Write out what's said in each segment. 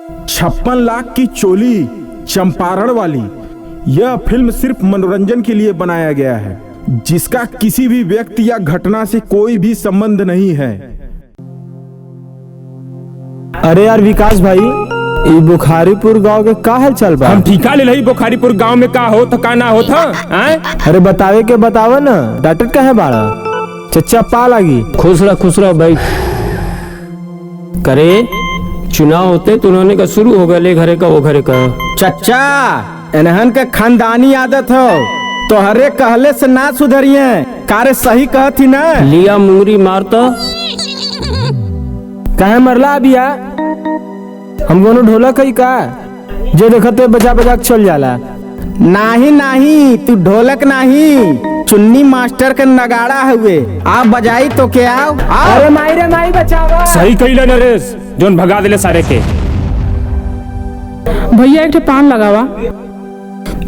56 लाख की चोली चंपारण वाली यह फिल्म सिर्फ मनोरंजन के लिए बनाया गया है, जिसका किसी भी व्यक्ति या घटना से कोई भी संबंध नहीं है। अरे यार विकास भाई, ये बुखारीपुर गांव के का हाल चल बा? हम ठीका ले रही बुखारीपुर गांव में का हो तो का ना होता। अरे बतावे के बतावा ना, डांटत का है बाड़ा? चच्चा पा लगी। खुश रह भाई। करे चुनाव होते तो उन्होंने का शुरू हो गए घरे का वो घरे का। चच्चा एनहन के खानदानी आदत हो, तो हरे कहले से ना सुधरिए। कारे सही कहती ना। लिया मुंगरी मारता कहे मरला अबिया? हम दोनों ढोलक है का जो देखते बजा बजा चल जाला? नहीं तू ढोलक नहीं, चुन्नी मास्टर के नगाड़ा हुए। आप बजाई तो क्या? अरे माई रे माई बचावा। सही कहिला नरेश, जोन भगा दिले सारे के। भैया एक पान लगावा।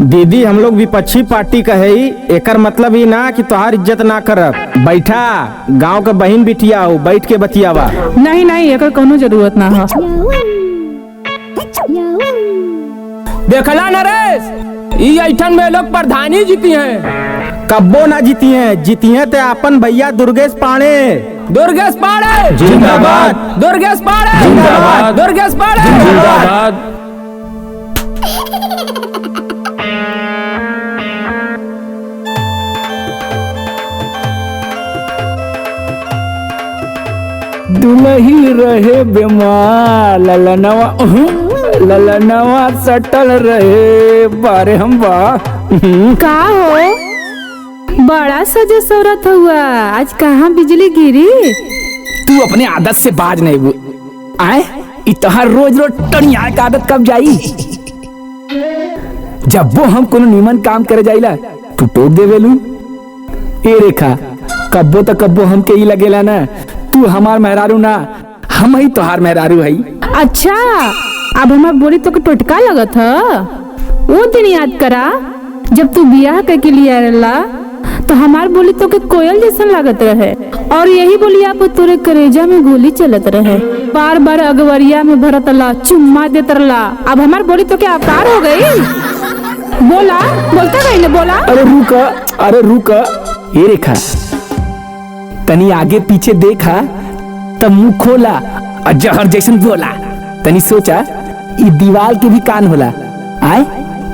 दीदी हम लोग विपक्षी पार्टी का है, एकर मतलब ही ना कि तोहार इज्जत ना करब। बैठा, गांव के बहन बिटिया हो, बैठ के बतियावा। नहीं एकर कोनो जरूरत ना है। देखला नरेश, ई ऐठन में लोग प्रधानी जीती हैं। कब्बो ना जीती हैं ते अपन भैया दुर्गेश पाड़े जिंदाबाद, दुर्गेश पाड़े जिंदाबाद, दुर्गेश पाड़े जिंदाबाद। दुलही रहे बीमार, ललनवा सटल रहे बारे हम बा। का हो बड़ा सजा सवरत हुआ, आज कहाँ बिजली गिरी? तू अपने आदत से बाज नहीं आए। इतहार रोज टनिया का आदत कब जाई? जब वो हम कोनो नीमन काम करे जाइला तू टोक देवेलू। ए रेखा, कब्बो तो कब्बो हमके ही लगेला ना, तू हमार मेहरारू ना, हम ही तोहार मेहरारू है। अच्छा, अब हमार बोली तो टोटका लगत है। वो दिन याद करा जब तू बियाह करके लिया रहला, तो हमार बोली तो के कोयल जैसन लागत रहे, और यही बोली आप तोरे करेजा में गोली चलत रहे। बार बार अगवरिया में भरत ला, चुम्मा देत रला। अब हमार बोली तो क्या आकार हो गई? बोलता गई ना बोला। अरे रुक, ये रेखा तनी आगे पीछे देखा, तब मुंह खोला और जहर जैसन बोला। तनी सोचा ये दीवार के भी कान होला। आए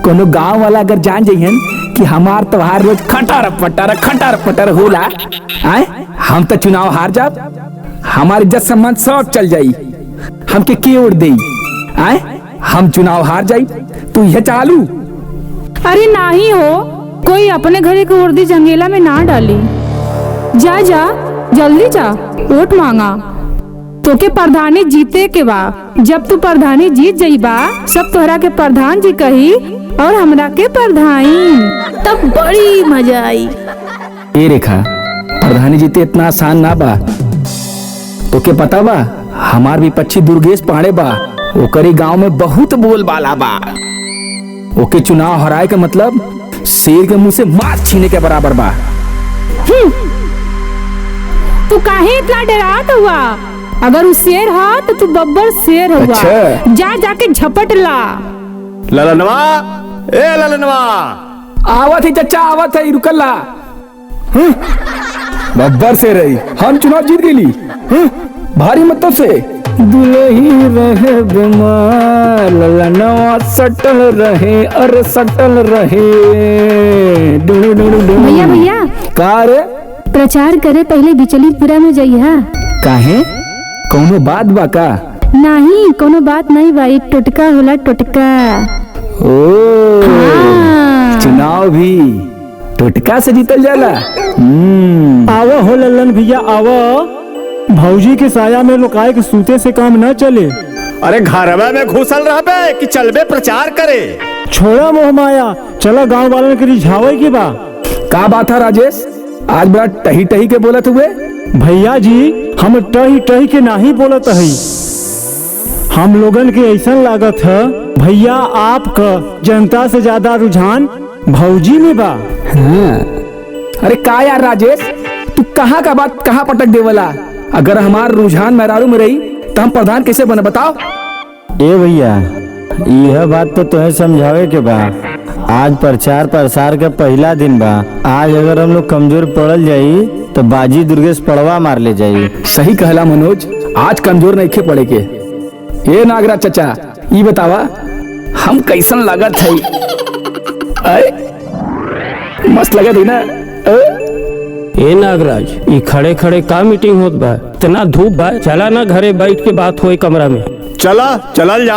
कोनो गांव वाला अगर जान जाइहन कि हमार त्योहार रोज खटार पटार होला, आए हम तो चुनाव हार जाब, हमार इज्जत सम्मान सब चल जाई। हमके के ओढ़ दे? आए हम चुनाव हार जाई, तू यह चालू? अरे नहीं हो, कोई अपने घरे को उर्दी जंगेला में ना डाली। जा जल्दी जा, वोट मांगा। तो के प्रधानी जीते के बा। जब तू प्रधानी जीत जाइबा, सब तोहरा के प्रधान जी कही और हमरा के प्रधानी, तब बड़ी मजा आई। ए रेखा, प्रधानी जीते इतना आसान ना बा। तो के पता बा, हमार विपक्षी दुर्गेश पाड़े बा, ओकरी गांव में बहुत बोलबाला बा। ओके चुनाव हराए के मतलब शेर के मुंह से मांस छीने के बराबर बा। तू काहे इतना डरात हुआ? अगर वो शेर हा तो तू बब्बर शेर हुआ। अच्छा। जाके झपट ला। ललनवा, ए ललनवा, आवत है चचा, आवत है, रुकला। बब्बर से रही, हम चुनाव जीत गई भारी मतलब से। दुलही रहे बीमार, ललनवा सटल रहे, अरे सटल रहे। भैया का रे? प्रचार करे पहले बिचलीपुरा में जाइया। काहे? कौनो बात बा का? नहीं कोनो बात नहीं भाई, टोटका होला टोटका। चुनाव भी टोटका से जीतल जाला। आवो हो लल्लन भैया आवो, भौजी के साया में लुकाए के सूते से काम न चले। अरे घरवा में घुसल रहबे कि चलबे प्रचार करे? छोड़ा मोह माया, चलो गांव वालों के रिझावे की बा। का बात है राजेश, आज बड़ा टही टही के बोलत हुए? भैया जी, हम टही टही के नहीं बोलत है। हम लोगन के ऐसा लागत है भैया आपका जनता से ज्यादा रुझान भौजी में बा। हाँ। अरे का यार राजेश, तू कहाँ का बात कहाँ पटक देवला? अगर हमार रुझान मेहरारू में रही तो हम प्रधान कैसे बने बताओ? ए भैया, यह बात तो तुम्हें समझावे के बा। आज प्रचार प्रसार का पहला दिन बा। आज अगर हम लोग कमजोर पड़ल जाई तो बाजी दुर्गेश पड़वा मार ले जाई। सही कहला मनोज, आज कमजोर नहीं खे पड़े के। ये नागराज चाचा, ये बतावा हम कैसन लागत है? मस्त लगत है ना? ए नागराज, ई खड़े खड़े का मीटिंग होत बा? इतना धूप बा, चला ना घरे बैठ के बात होई कमरा में। चला चलल जा।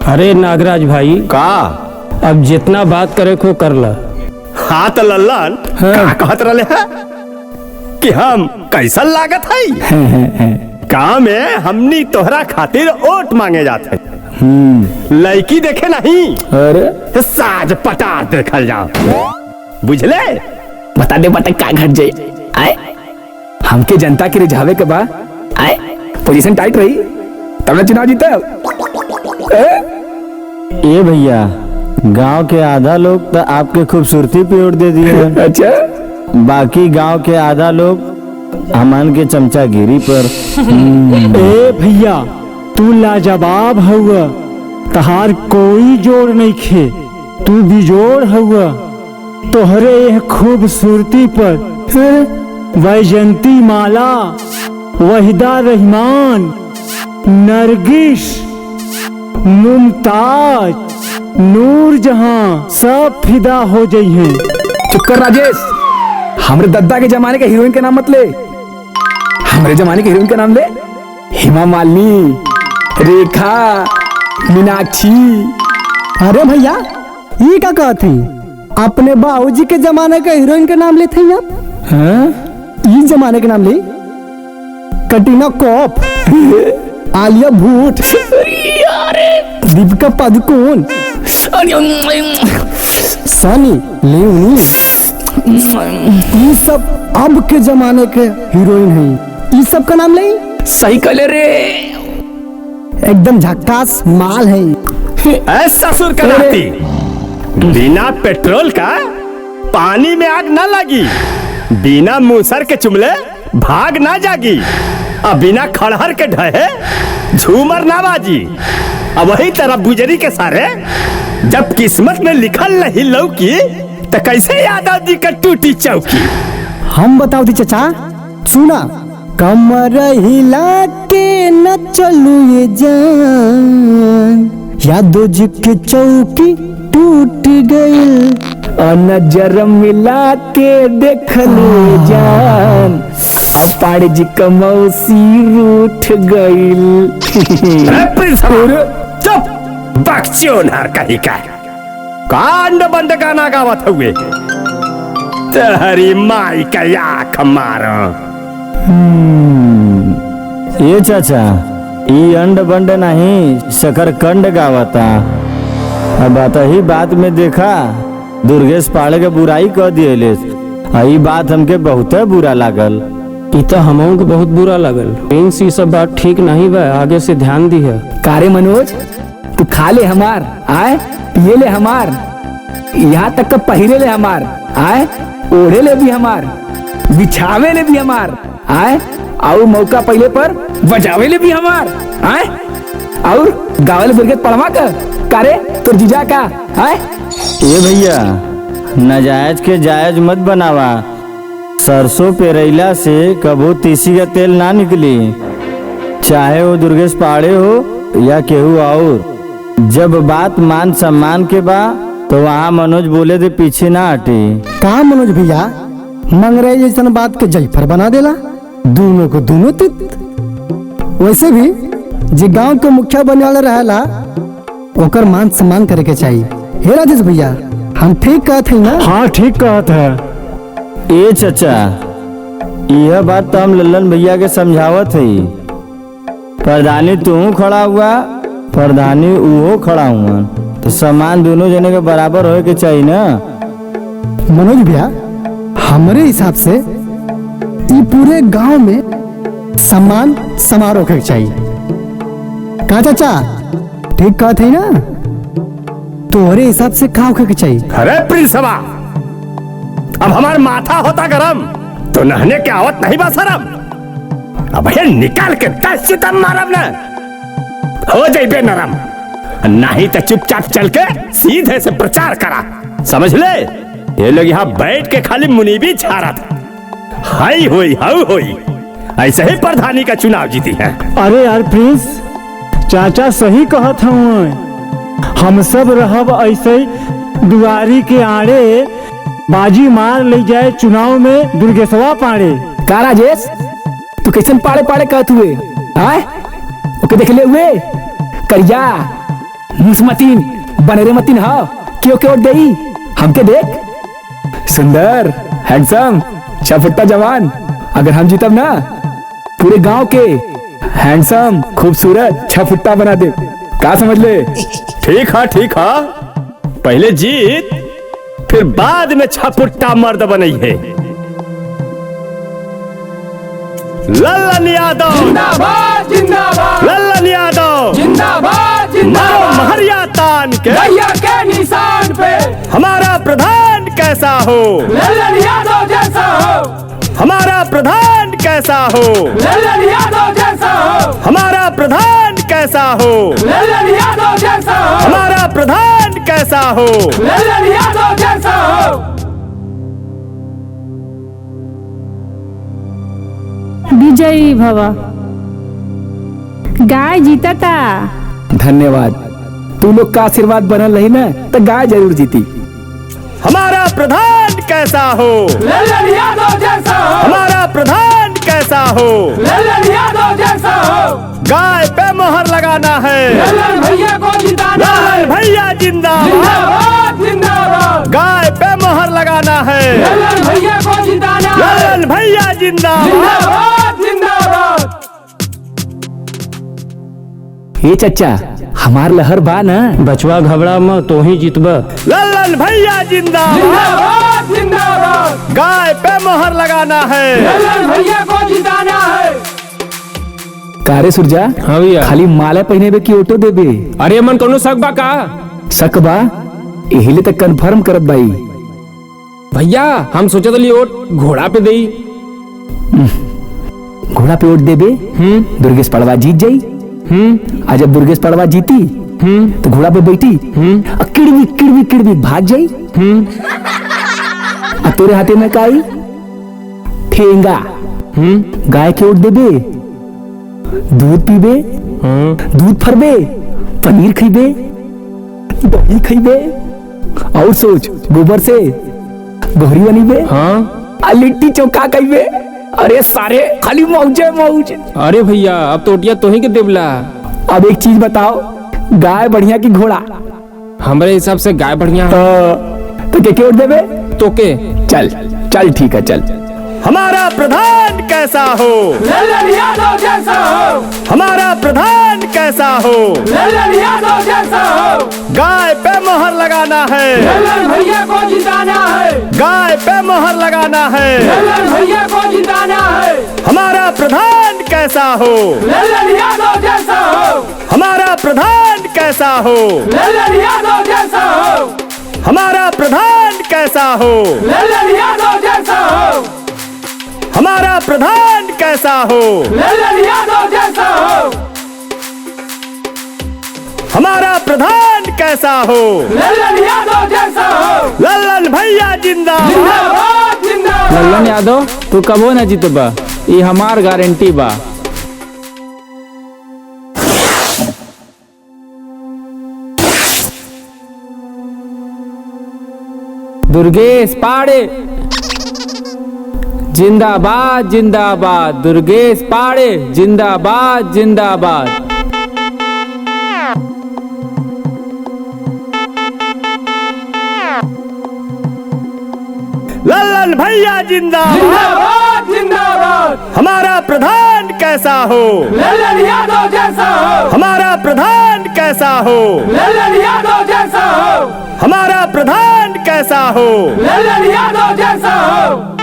अरे नागराज भाई, का अब जितना बात करे को कर ला। हाँ तो लल्लन, का कहत रहे हैं कि हम कैसन लागत है? काम में हमनी तोहरा खातिर वोट मांगे जाते। लड़की देखे नहीं, अरे साज पटार देखल जाओ, बुझले? बता दे का घट जाए। आए हमके जनता के रिझावे के बा। आए पोजीशन टाइट रही तब चुनाव जीता। ए भैया, गांव के आधा लोग तो आपके खूबसूरती पे वोट दे दिए हैं। अच्छा, बाकी गांव के आधा लोग अमन के चमचागिरी पर। ए भैया, तू लाजवाब हुआ, तहार कोई जोड़ नहीं खे, तू बिजोड़ हुआ। तोहरे यह खूबसूरती पर वैजंती माला, वहीदा रहमान, नरगिस, मुमताज, नूर जहां सब फिदा हो जाई हैं। चुप कर राजेश, हमरे दद्दा के जमाने के हीरोइन के नाम मत ले। हमरे जमाने के हीरोइन का नाम ले। हेमा मालिनी, रेखा, मीनाक्षी। अरे भैया, ये क्या कहती? अपने बाबूजी के जमाने के हीरोइन के नाम लेते हैं आप? हाँ? इस जमाने के नाम ले? कटरीना कैफ, आलिया भट्ट, दीपिका पादुकोण, सनी लियोनी, ये सब अब के जमाने के हीरोइन हैं। ये सब का नाम ले? सही कहले रे, एकदम झक्कास माल है। ससुर का नाती, बिना पेट्रोल का पानी में आग ना लगी, बिना मूसर के चुमले भाग ना जागी, अब बिना खड़हर के ढहे झूमर ना बाजी। अब वही तरह बुजरी के सारे जब किस्मत में लिखल नहीं लौकी तो कैसे यादव जी का टूटी चौकी। हम बताओ दी चचा, सुना। कमर हिला के न चलू ये जान, यादव जी के चौकी टूट गई। नजर मिला के देख ले जान, पाड़े जी का मौसी रूठ गईल। चुप, बक्चोन हर कहीं का कांड बंद गाना गावत हुए तेरी माई का आँख मारो। ये चाचा, ये अंड बंड नहीं शकरकंड गावता। अब ही बात में देखा दुर्गेश पाड़े के बुराई कह दिए। यही बात हमके बहुत बुरा लागल। ई तो हमहू के बहुत बुरा लगल। प्रिंस, ये सब बात ठीक नहीं बा, आगे से ध्यान दी है। कारे मनोज, तू खा ले हमार, आए पिए ले हमार, यहाँ तक का पहिरे ले हमार, आए ओढ़े ले भी हमार, बिछावे ले भी हमार, आए और मौका पहले पर बजावे ले भी हमार, आए और गावल बिरगत पड़वा कर कारे तो जीजा का। आए ये भैया, नाजायज के जायज मत बनावा। सरसों पेरैला से कबो तीसी का तेल ना निकली, चाहे वो दुर्गेश पाड़े हो या केहू और। जब बात मान सम्मान के बा तो वहाँ मनोज बोले थे पीछे ना हटे। कहा मनोज भैया, मंगरई जैसन बात के जयफर बना देला, दोनों को दोनों तित। वैसे भी जे गांव के मुखिया बने वाला रहेला, ओकर मान सम्मान करे के चाहिए। हे राजेश भैया, हम ठीक कहत है ना? हाँ ठीक कहत है। ए चचा, यह बात तो हम लल्लन भैया के समझावत है। प्रधानी तू खड़ा हुआ, प्रधानी वो खड़ा हुआ, तो सम्मान दोनों जने के बराबर होए के चाहिए ना। मनोज भैया, हमारे हिसाब से ये पूरे गांव में सम्मान समारोह के चाहिए। कहा चाचा, ठीक कहत है ना? तोहरे हिसाब से का होके के चाहिए? अरे प्रिंसवा, अब हमार माथा होता गरम तो नहने के आवत नहीं बा शरम। अब ये निकाल के 10 सितम मारब न, हो जाइबे नरम। नहीं तो चुपचाप चल के सीधे से प्रचार करा, समझ ले। ये लोग यहाँ बैठ के खाली मुनीबी छाड़ा था, हाई होई हाउ होई, ऐसे ही प्रधानी का चुनाव जीती है। अरे यार प्रिंस, चाचा सही कहत हूँ। हम सब रहब ऐसे दुआरी के आड़े, बाजी मार ले जाए चुनाव में दुर्गेशवा पाड़े। का राजेश, तू कैसन पाड़े पाड़े कहत हुए? आए ओके देख ले हुए करिया मुसमतीन बनेरे मतीन हा क्यों क्यों देई हमके देख। सुंदर हैंडसम छफुट्टा जवान, अगर हम जीतब ना पूरे गांव के हैंडसम खूबसूरत छफुट्टा बना दे। का समझ ले? ठीक है, पहले जीत फिर बाद में छपुट्टा मर्द बनी है। लल्लन यादव जिंदाबाद जिंदाबाद, लल्लन यादव जिंदाबाद मारो जिंदाबाद, महरिया तान के भैया के निशान पे हमारा प्रधान कैसा हो, लल्लन यादव जैसा हो, हमारा प्रधान कैसा हो, लल्लन यादव जैसा हो, हमारा प्रधान कैसा हो, लल्लन यादव जैसा हो, हमारा प्रधान कैसा हो। लल्लन यादव जैसा हो। विजयी भव। गाय जीतता। धन्यवाद, तू लोग का आशीर्वाद बनल रही ना तो गाय जरूर जीती। हमारा प्रधान कैसा हो, लल्लन यादव जैसा हो, हमारा प्रधान कैसा हो, लल्लन यादव जैसा हो, गाय पे मोहर लगाना है, लल्लन भैया को जिताना है, लल्लन भैया जिंदाबाद, जिंदाबाद जिंदाबाद, गाय पे मोहर लगाना है, लल्लन भैया को जिताना है, लल्लन भैया जिंदाबाद। जिंदाबाद जिंदाबाद। ये चच्चा हमार लहर बा ना, बचवा घबरा म तो ही जीतबा। लल्लन भैया जिंदाबाद, जिंदाबाद जिंदाबाद, गाय पे मोहर लगाना है, लल्लन भैया को जिताना है। कारे सुरजा, हाँ भैया। खाली माला पहने की ऑटो देबे? अरे मन कोनो शक बा का? शक बा, एहिले तक कंफर्म करत बाई। भैया हम सोचा तो वोट घोड़ा पे देई। घोड़ा पे वोट देबे? दुर्गेश पड़वा जीत जाई। आज जब दुर्गेश पड़वा जीती तो घोड़ा पे बैठी और किड़वी किड़वी किड़वी भाग जाई। और तोरे हाथे में काई ठेंगा। गाय के वोट देबे, दूध पीबे, दूध फरबे, पनीर खीबे, दही खीबे, और सोच गोबर से गोहरी बनीबे, हाँ लिट्टी चौका कईबे। अरे सारे खाली मौजे मौज। अरे भैया अब तोटिया तो ही के देवला। अब एक चीज बताओ, गाय बढ़िया की घोड़ा? हमारे हिसाब से गाय बढ़िया है। तो क्या वोट देबे? तो के चल चल ठीक है चल। हमारा प्रधान कैसा हो, लल्लन यादव जैसा हो, हमारा प्रधान कैसा हो, लल्लन यादव जैसा हो, गाय पे मोहर लगाना है, लल्लन भैया को जिताना है, गाय पे मोहर लगाना है, लल्लन भैया को जिताना है। हमारा प्रधान कैसा हो, लल्लन यादव जैसा हो, हमारा प्रधान कैसा हो, लल्लन यादव जैसा हो, हमारा प्रधान कैसा हो, लल्लन यादव जैसा हो, हमारा प्रधान कैसा हो, लल्लन यादव जैसा हो, हमारा प्रधान कैसा हो, लल्लन यादव जैसा हो, लल्लन भैया जिंदाबाद। जिंदाबाद जिंदाबाद। लल्लन यादव तू कबो न जीतबा, ये हमार गारंटी बा। दुर्गेश पाड़े जिंदाबाद जिंदाबाद, दुर्गेश पाड़े जिंदाबाद जिंदाबाद। लल्लन भैया जिंदाबाद, जिंदाबाद जिंदाबाद, हमारा प्रधान कैसा हो, लल्लन यादव जैसा हो, हमारा प्रधान कैसा हो, लल्लन यादव जैसा हो, हमारा प्रधान कैसा हो, लल्लन यादव जैसा हो।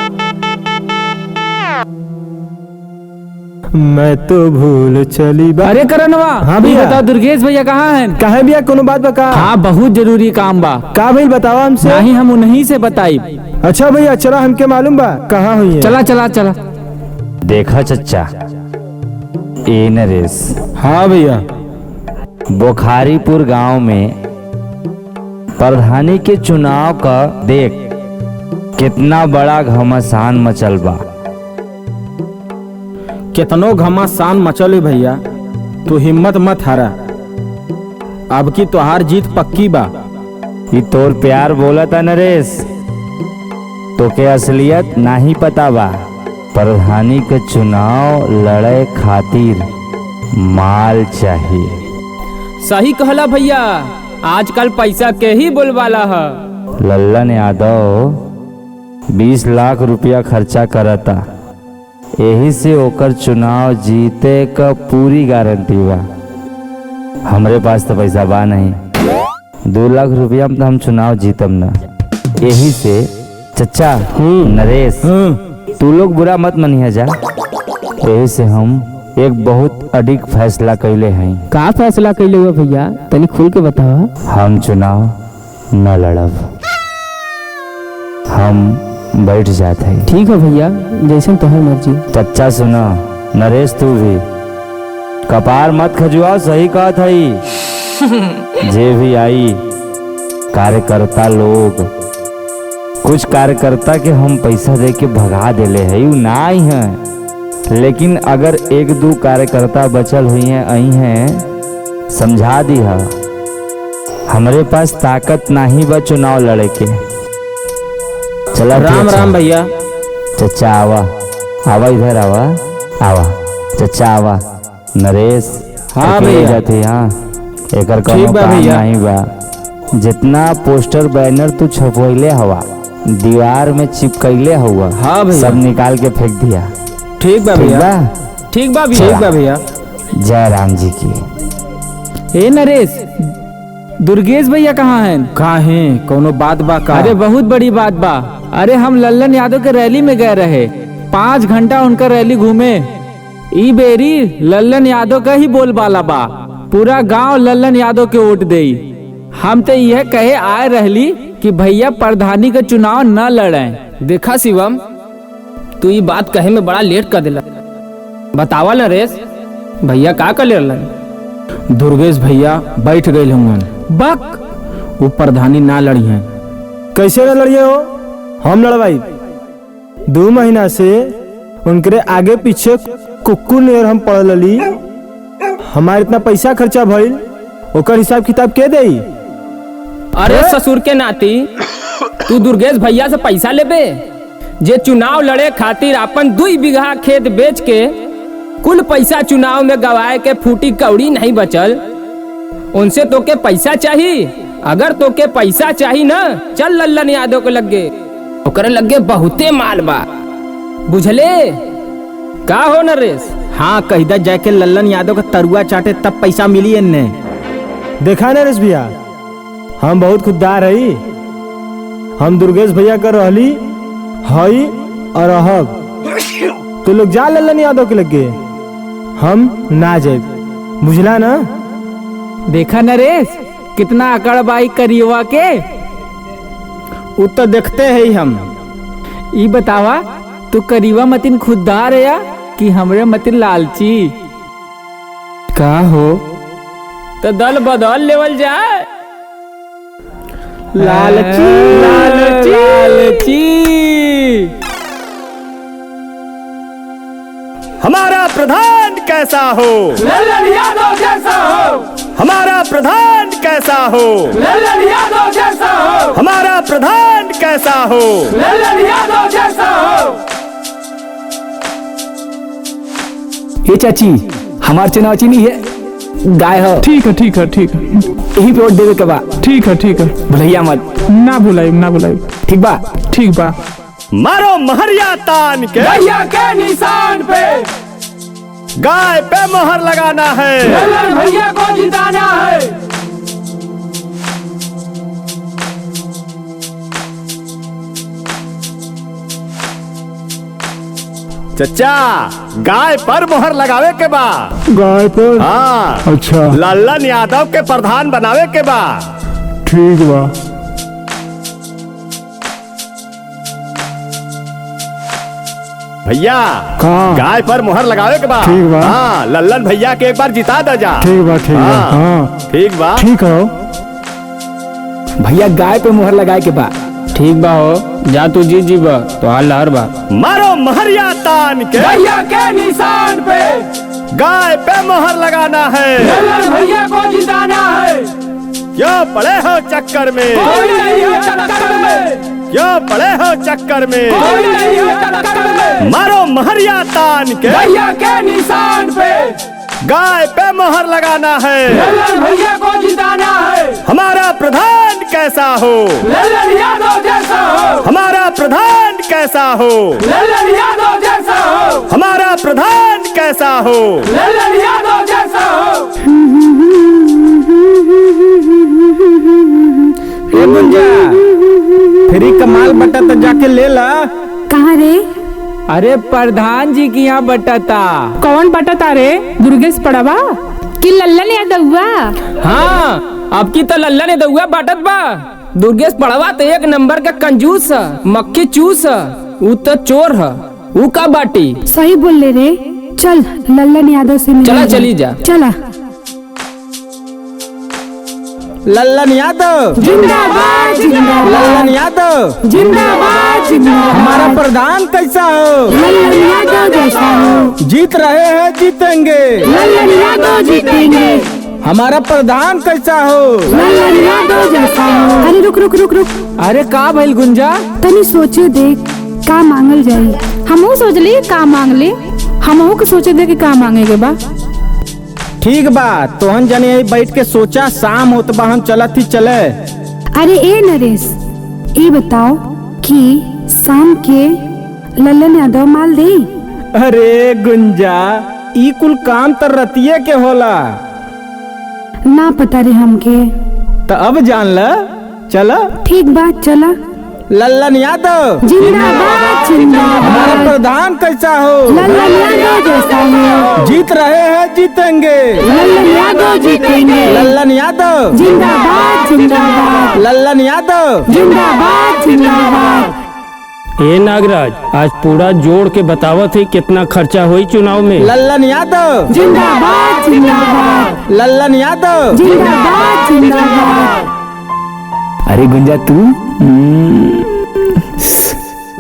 मैं तो भूल चली बा। अरे करनवा, हाँ तू भैया। बताओ दुर्गेश भैया कहाँ हैं? काहे भैया कोनो बात बका? हाँ बहुत जरूरी काम बा। का भइल बताओ हमसे। नहीं हम उन्हीं से बताई। अच्छा भैया चला, हमके मालूम बा कहाँ हुई है। चला चला चला। देखा चच्चा, ए नरेश, हाँ भैया। बुखारीपुर गांव में प्रधानी के चुनाव का देख कितना बड़ा घमासान मचल बा। कितनो घमासान मचल है भैया, तू हिम्मत मत हारा, अब की तोहार जीत पक्की बा। ये तोर प्यार बोला था नरेश, तो के असलियत नहीं पता बा। प्रधानी के चुनाव लड़े खातिर माल चाहिए। सही कहला भैया, आजकल पैसा के ही बोलवाला है। लल्लन यादव 20 लाख रुपया खर्चा करता, यही से ओकर चुनाव जीते का पूरी गारंटी बा। हमरे पास तो पैसा बा नहीं, 2 लाख रुपया में तो हम चुनाव जीतम ना। यही से चच्चा नरेश, तू लोग बुरा मत मनिया जा। यही से हम एक बहुत अडिग फैसला कैले हैं। का फैसला कैले हुआ भैया, तनी खुल के बतावा। हम चुनाव न लड़ब, हम बैठ जाते हैं। ठीक है भैया, जैसे तुम्हारी मर्जी। चच्चा सुना, नरेश तू भी कपार मत खजुआ, सही कहा था। जे भी आई कार्यकर्ता लोग, कुछ कार्यकर्ता के हम पैसा दे के भगा देले है, उ ना आई हैं। लेकिन अगर 1-2 कार्यकर्ता बचल हुई हैं आई हैं, समझा दी है हमारे पास ताकत नहीं बा चुनाव लड़े के। चला राम राम भैया। चच्चा आवा, आवा इधर आवा, आवा चच्चा आवा। नरेश हाँ अकेले भैया। जाते हाँ, एकर ठीक कोनो बा काम भैया। नहीं बा। जितना पोस्टर बैनर तू छपवैले हवा, दीवार में चिपकैले हुआ, हाँ भैया। सब निकाल के फेंक दिया। ठीक बा ठीक भैया। बा? ठीक बा ठीक बा भैया। जय राम जी की। ए नरेश, दुर्गेश भैया कहाँ हैं? कहाँ है, कोनो बात बा का? अरे बहुत बड़ी बात बा। अरे हम लल्लन यादव के रैली में गए रहे, 5 घंटा उनका रैली घूमे। ई बेरी लल्लन यादव का ही बोलबाला बा, पूरा गांव लल्लन यादव के वोट देई। हम तो यह कहे आए रहली कि भैया प्रधानी का चुनाव न लड़ें। देखा शिवम, तू ये बात कहे में बड़ा लेट कर दिला। बतावा नरेश, भैया का कर लेलन? दुर्गेश भैया बैठ गए होंगे। बक, वो प्रधानी ना लड़ी हैं। कैसे ना लड़िए हो? हम लड़वाई। 2 महीना से उनके आगे पीछे कुक्कू नेर हम पढ़ लली। हमारे इतना पैसा खर्चा भइल, ओकर हिसाब किताब के देई? अरे ससुर के नाती, तू दुर्गेश भैया से पैसा लेबे? जे चुनाव लड़े खातिर अपन 2 बीघा खेत बेच के कुल पैसा चुनाव में गवाए के फूटी कौड़ी नहीं बचल, उनसे तो के पैसा चाहिए। अगर तो के पैसा चाहिए ना, चल लल्लन यादव के लगे, ओकरे लगे बहुते माल बा, बुझले? का हो नरेश? हाँ कहिदा जाके लल्लन यादव का तरुआ चाटे तब पैसा मिली इन्ने। देखा नरेश भैया, हम बहुत खुददार हई। हम दुर्गेश भैया कर रहली हई और रहब। तो लोग जा लल्लन यादव के लगे, हम ना जाए, बुझला ना? देखा नरेश, कितना अकड़बाई करियवा के। उत्तर देखते हैं ही हम। ई बतावा, तू करीवा मतिन खुददार है या कि हमरे मतिन लालची? का हो? तो दल बदल लेवल जाए। लालची लालची लालची। हमारा प्रधान कैसा हो? लल्लन यादव जैसा हो। हमारा प्रधान कैसा हो? लल्लन यादव जैसा हो। हमारा प्रधान कैसा हो? लल्लन यादव जैसा हो। ये चाची, हमार चुनाव चीनी है, गाय हो। ठीक है ठीक है ठीक है यही पे वोट देवे के बा। ठीक है ठीक है, भुलैया मत। ना भुलाई ना भुलाई। ठीक बा? ठीक बा। मारो महरिया तान के भैया के निशान पे गाय पे मोहर लगाना है। लल्लन भैया को जिताना है। चचा गाय पर मोहर लगावे के बा। गाय पर? हाँ। अच्छा। लल्लन यादव के प्रधान बनावे के बा। ठीक बा। भैया गाय पर मोहर लगावे के बा। ठीक बा। हाँ लल्लन भैया के एक बार जिता दे जा। ठीक बा ठीक बा। हाँ ठीक बा। ठीक हो भैया गाय पे मोहर लगाए के बा। ठीक बा हो, जा तू जीत जीबा तो हाल लहर बा। मारो महरिया तान के भैया के निशान पे गाय पे मोहर लगाना है। लल्लन भैया को जिताना है। क्यों पड़े हो चक्कर में? कोई नहीं है टक्कर में। क्यों पड़े हो चक्कर में? कोई नहीं है टक्कर में। मारो महरिया तान के भैया के निशान पे गाय पे मोहर लगाना है। लल्लन भैया को जिताना है। हमारा प्रधान कैसा हो? लल्लन यादव जैसा हो। हमारा प्रधान कैसा हो? लल्लन यादव जैसा हो। हमारा प्रधान कैसा हो? लल्लन यादव जैसा हो। ए गुंजा, फिर ही कमाल बटा तो जाके ले ला। कहाँ रे? अरे प्रधान जी की यहाँ बटा था। कौन बटता रे? दुर्गेश पड़वा कि लल्लन यादव हुआ? हाँ अब की तो लल्लन यादव हुआ बाटत बा। दुर्गेश पड़वा तो एक नंबर का कंजूस है, मक्खी चूस है, वो तो चोर है, वो का बाटी। सही बोल ले रे। चल लल्लन यादव से मिल। चला चली जा। चला। लल्लन यादव जिंदाबाद जिंदाबाद। लल्लन यादव जिंदाबाद जिंदाबाद। हमारा प्रधान कैसा हो? लल्लन यादव जैसा हो। जीत रहे हैं जीतेंगे। लल्लन यादव जीतेंगे। हमारा प्रधान कैसा हो? लल्लन यादव जैसा हो। अरे रुक रुक रुक रुक। अरे का भइल गुंजा? तनी सोचे देख का मांगल जाई। हमहू सोच ली का मांग ले। हमहू के सोचे दे कि का मांगेगे बा। ठीक बा, तोहन जने यही बैठ के सोचा, शाम होत बा हम चलत ही चले। अरे ए नरेश, ये बताओ कि शाम के लल्लन यादव माल दे? अरे गुंजा, ई कुल काम तो रतिये के होला। ना पता रे हमके। तो अब जान ल, चला। ठीक बात, चला। लल्लन यादव जिंदाबाद जिंदाबाद। हमारा प्रधान कैसा हो? लल्लन यादव जैसा हो। जीत रहे हैं जीतेंगे। लल्लन यादव जीतेंगे। लल्लन यादव जिंदाबाद जिंदाबाद। लल्लन यादव जिंदाबाद जिंदाबाद। ए नागराज, आज पूरा जोड़ के बतावत है कितना खर्चा हुई चुनाव में। लल्लन यादव जिंदाबाद जिंदाबाद। लल्लन यादव जिंदाबाद जिंदाबाद। अरे गुंजा तू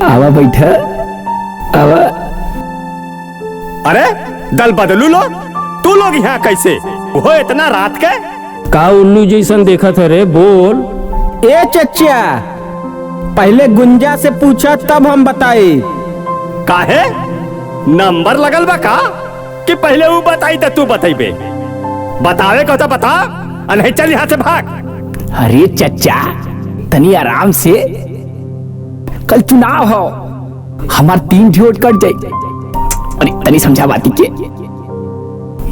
आवा बैठा आवा। अरे दल बदलू लो, तू लोग यहाँ कैसे? वो इतना रात के का उल्लू जैसन देखा था रे? बोल। ए चचा, पहले गुंजा से पूछा तब हम बताए। काहे नंबर लगल बा का? कि पहले वो बताई तो तू बताइबे? बतावे को तो बता, नहीं चल यहाँ से भाग। अरे चचा तनी आराम से, कल चुनाव हो, हमार 3 वोट कट जाए। अरे तनी समझा बाती के।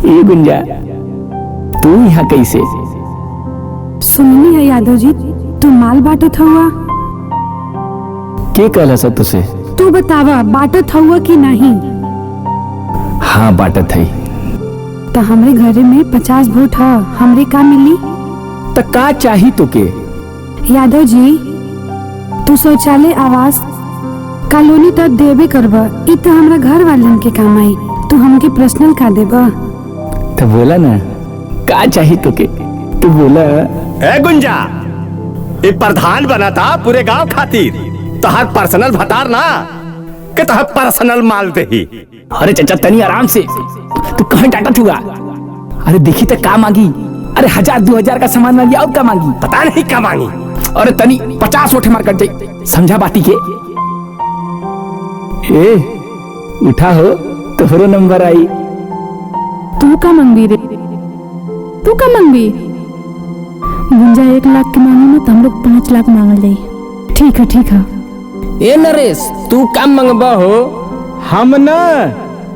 ये गुंजा तू यहाँ कैसे? सुननी है यादव जी, तू माल बांटत हुआ? के कहला सब तुसे? तू बतावा बांटत हुआ कि नहीं? हाँ बाटत है। तो हमरे घरे में 50 वोट है, हमरे का मिली? तो का चाही तो के? यादव जी, तू शौचालय आवास कॉलोनी तो देबे करबा, इ तो हमरा घर वालन के काम आई। तू हमके पर्सनल का देबा? तो बोला ना का चाही तो के, तू बोला। ए गुंजा, ये प्रधान बना था पूरे गांव खातिर, तो हर पर्सनल भतार ना कि तो पर्सनल माल दे ही। अरे चचा तनी आराम से, तू कहाँ डांटा हुआ? अरे देखी तो का मांगी? अरे 1000-2000 का सामान मांगी और का मांगी? पता नहीं क्या मांगी। अरे तनी 50 वोट मार कर जाए, समझा बाती के? ए उठा हो तो हरो नंबर आई। तू का मंगवी रे? तू का मंगवी? गुंजा 1 लाख के मांगे में तो हम लोग 5 लाख मांगल जाई। ठीक है ठीक है। ए नरेश, तू काम मंगबा हो? हम न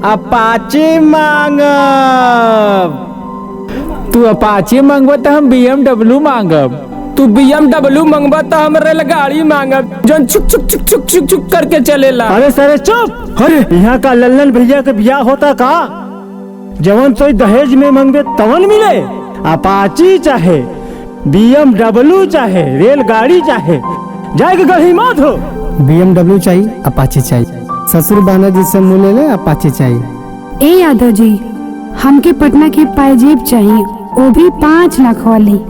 अपाचे मांगब। तू अपाचे मांगब तो हम BMW मांगब। तू BMW मंगबा तो हम रेलगाड़ी मांगब जौन छुक छुक छुक छुक छुक छुक करके चलेला। अरे सरे चुप। अरे यहाँ का लल्लन भैया के ब्याह होता का जवन तो दहेज में मंगे तवन मिले। अपाची चाहे BMW चाहे रेलगाड़ी चाहे जाएगा गढ़ी मत हो। BMW चाहिए, अपाची चाहिए। ससुर बहना जी से मुँह ले ले, अपाची चाहिए। ए यादव जी, हमके पटना की पायजेब चाहिए, वो भी 5 लाख वाली।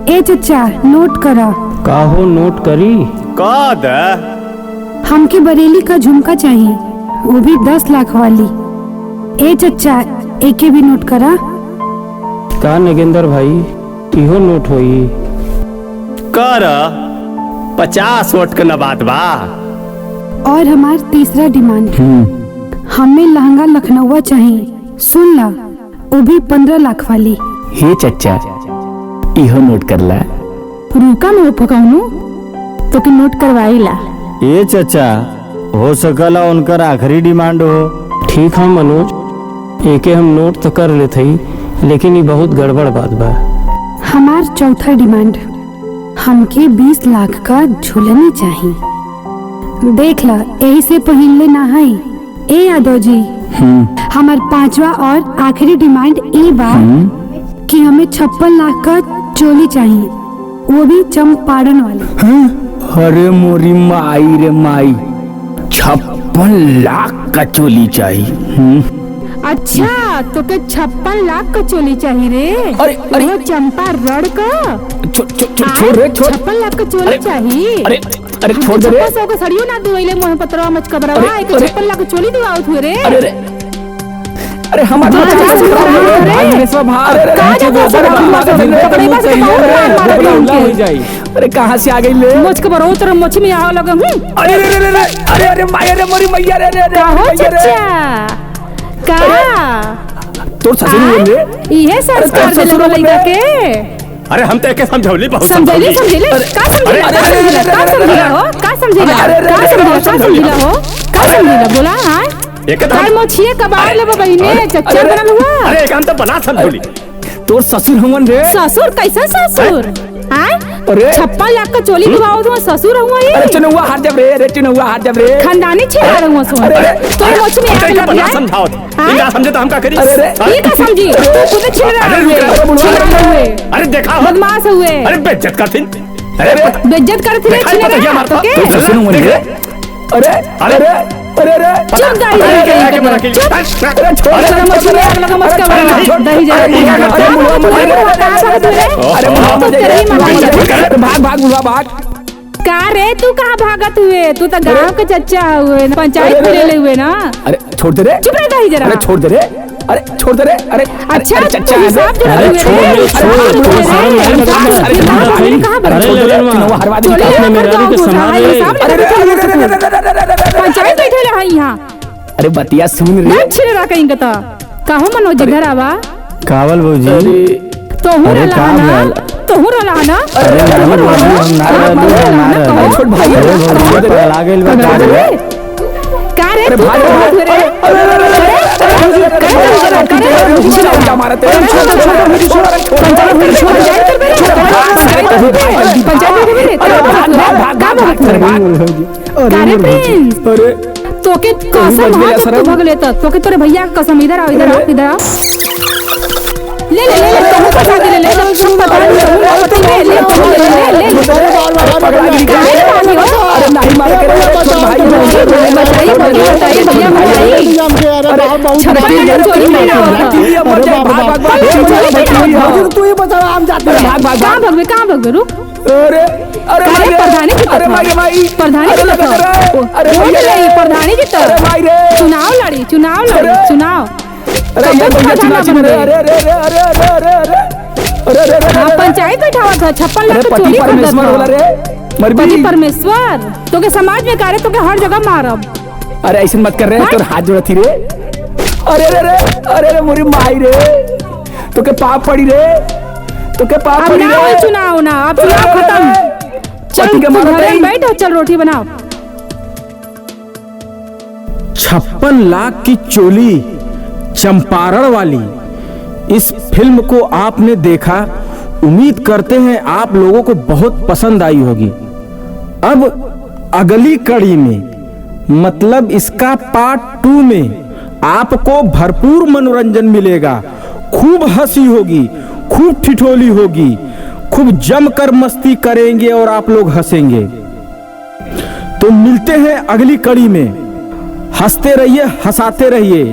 ए चचा नोट करा। काहो नोट करी का दे? हमके बरेली का झुमका चाहिए, वो भी 10 लाख वाली। ए चचा एके भी नोट करा। का नगेंद्र भाई इहो नोट होई कर 50 वोट का न बात बा। और हमार तीसरा डिमांड, हमें लहंगा लखनऊ चाहिए, सुन ला, वो भी 15 लाख वाली। हे चचा इहो नोट कर ला। रुका मैं पकाऊनु तो कि नोट करवाई ला। ये चचा हो सकला उनकर आखिरी डिमांड हो। ठीक है मनोज, एके हम नोट तो कर लेते ही, लेकिन ये बहुत गड़बड़ बात बा। हमार चौथा डिमांड, हमके 20 लाख का झूलनी चाहिए। देख ला यही से पहले ना है। ए यादव जी, हमार 5वां और आखिरी डिमांड ई बा कि हमें 56 लाख का चोली चाहिए, वो भी चंपारण वाली। अरे मोरी माई रे माई, 56 लाख का चोली चाहिए। अच्छा तो के 56 लाख का चोली चाहिए रे। अरे वो चंपा रड़ का छोड़ रे, छोड़। 56 लाख का चोली चाहिए। अरे छोड़ दे रे। 56 का सड़ियो ना दुइले मोह पत्रवा मच कबरवा, एक 56 लाख का चोली दिवाओ थे रे। अरे हमारा अरे कहाँ से आ गई ले? मुझ के बरो तरह मुझ में आओ लगे। अरे रे रे रे, अरे अरे माया रे मोरी मैया रे रे। हो चचा का तोर ससुर बोल रे। ये संस्कार दे लगा लइका के। अरे हम तो एके समझौली बहुत समझैली का समझिला बोला। हां काय मोछिए कबाड़ ले बहिने चचा बनल हुआ। अरे एक हम तो बना समझौली। तोर ससुर हमन रे। ससुर कैसा ससुर? हां अरे 56 लाख का चोली दिवाओ तो ससुर हुआ ये। अरे चनुआ हाथ जब रे, रे चनुआ हाथ जब रे। खानदानी छेड़ा रहुआ सो। तो मोछ में आग लग बना समझाओ इनका समझे तो हम का करी। ये का समझी तू खुद छेड़ा हुए। अरे देखा बदमाश हुए। अरे बेइज्जत करथिन। अरे बेइज्जत करथिन छेड़ा तो के ससुर हमन रे। अरे अरे अरे अरे चुप दाई दे चुप। अरे छोड़ दे मोछ में आग लगा मच का दही जा। अरे भाग भाग बुढ़वा भाग। का रे तू कहाँ भागत हुए? तू तो गांव के चच्चा हुए, पंचायत में ले हुए ना। अरे छोड़ दे रे। चुप रह दही जरा। अरे छोड़ दे रे। अरे छोड़ दे रे। अरे अच्छा चच्चा हिसाब जरा हुए रे। पंचायत बैठे ले भाई यहाँ। अरे बतिया सुन रे। छिड़ा कहीं का कहो मनोज घर आवा कावल भौजी तो हूँ रला ना, तो हूँ रला ना। अरे छोड़ भाई पगला गेल बा का रे तू भाग रे। तोके कसम तू भाग लेता। तोके तोरे भैया का कसम। इधर आओ इधर आओ इधर आओ। ले ले ले ले कहूं पता ले ले सब पता ले ले अरे नहीं मार के भाई बताइए भैया तू ही बता हम जाते हैं। कहाँ भगवे रुक। अरे अरे प्रधानी की अरे भाई प्रधानी की प्रधानी की चुनाव लड़ी चुनाव पंचायत बैठा था 56 लाख चोरी पति परमेश्वर। तो के समाज में कार्य तो के हर जगह मारब। अरे ऐसे मत कर रहे। तोर हाथ जोड़ती रे। अरे रे रे अरे रे मोरी माई रे। तो के पाप पड़ी रे। तो के पाप पड़ी रे। चुनाव ना अब चुनाव खत्म। चल के घर बैठ और चल रोटी बनाओ। 56 लाख की चोली चंपारण वाली इस फिल्म को आपने देखा, उम्मीद करते हैं आप लोगों को बहुत पसंद आई होगी। अब अगली कड़ी में मतलब इसका पार्ट 2 में आपको भरपूर मनोरंजन मिलेगा, खूब हंसी होगी, खूब ठिठोली होगी, खूब जमकर मस्ती करेंगे और आप लोग हंसेंगे। तो मिलते हैं अगली कड़ी में। हंसते रहिए, हंसाते रहिए।